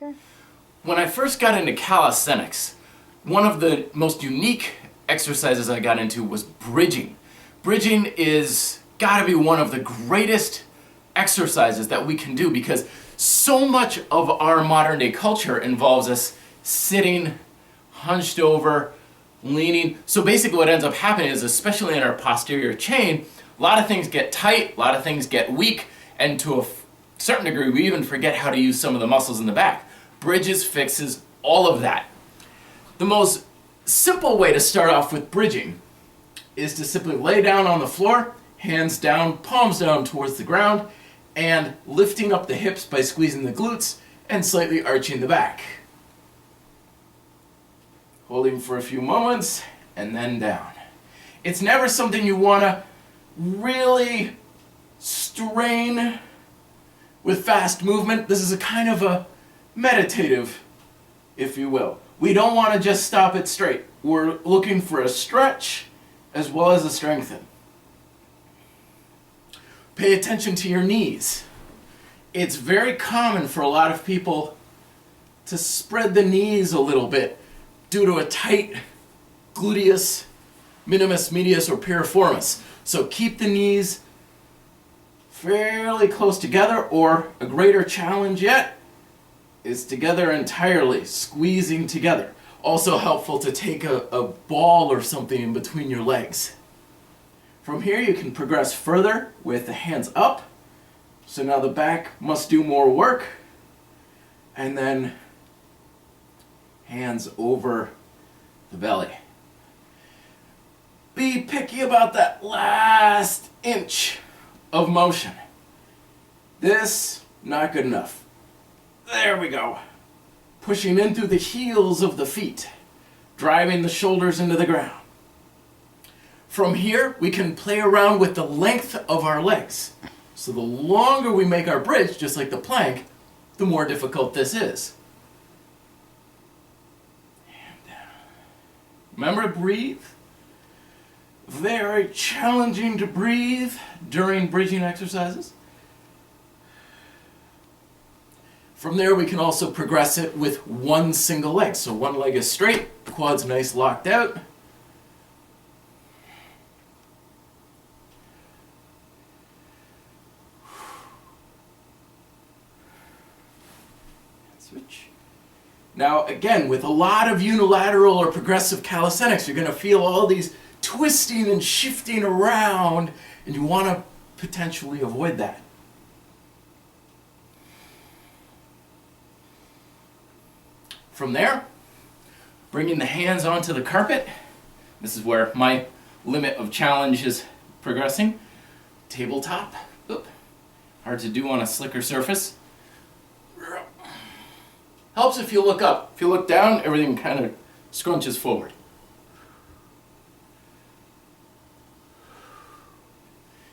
Okay. When I first got into calisthenics, one of the most unique exercises I got into was bridging. Bridging is gotta be one of the greatest exercises that we can do because so much of our modern day culture involves us sitting, hunched over, leaning. So basically what ends up happening is, especially in our posterior chain, a lot of things get tight, a lot of things get weak, and to a certain degree we even forget how to use some of the muscles in the back. Bridges fixes all of that. The most simple way to start off with bridging is to simply lay down on the floor, hands down, palms down towards the ground, and lifting up the hips by squeezing the glutes and slightly arching the back. Holding for a few moments and then down. It's never something you want to really strain with fast movement. This is a kind of a meditative, if you will. We don't want to just stop it straight. We're looking for a stretch as well as a strengthen. Pay attention to your knees. It's very common for a lot of people to spread the knees a little bit due to a tight gluteus minimus, medius, or piriformis. So keep the knees fairly close together, or a greater challenge yet is together entirely, squeezing together. Also helpful to take a ball or something in between your legs. From here you can progress further with the hands up. So now the back must do more work. And then hands over the belly. Be picky about that last inch of motion. This, not good enough. There we go. Pushing in through the heels of the feet, driving the shoulders into the ground. From here, we can play around with the length of our legs. So the longer we make our bridge, just like the plank, the more difficult this is. And down. Remember to breathe. Very challenging to breathe during bridging exercises. From there, we can also progress it with one single leg. So one leg is straight, quads nice locked out. Switch. Now, again, with a lot of unilateral or progressive calisthenics, you're going to feel all these twisting and shifting around, and you want to potentially avoid that. From there, bringing the hands onto the carpet. This is where my limit of challenge is progressing. Tabletop. Oop. Hard to do on a slicker surface. Helps if you look up. If you look down, everything kind of scrunches forward.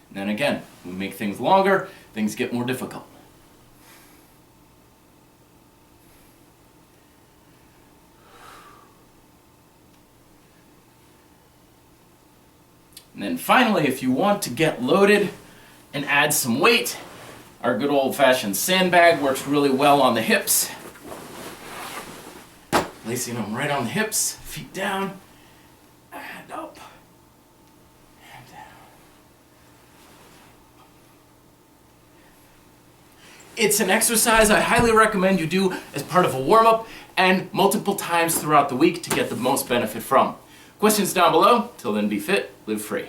And then again, we make things longer, things get more difficult. And then finally, if you want to get loaded and add some weight, our good old-fashioned sandbag works really well on the hips. Placing them right on the hips, feet down, and up, and down. It's an exercise I highly recommend you do as part of a warm-up and multiple times throughout the week to get the most benefit from. Questions down below. Till then, be fit, live free.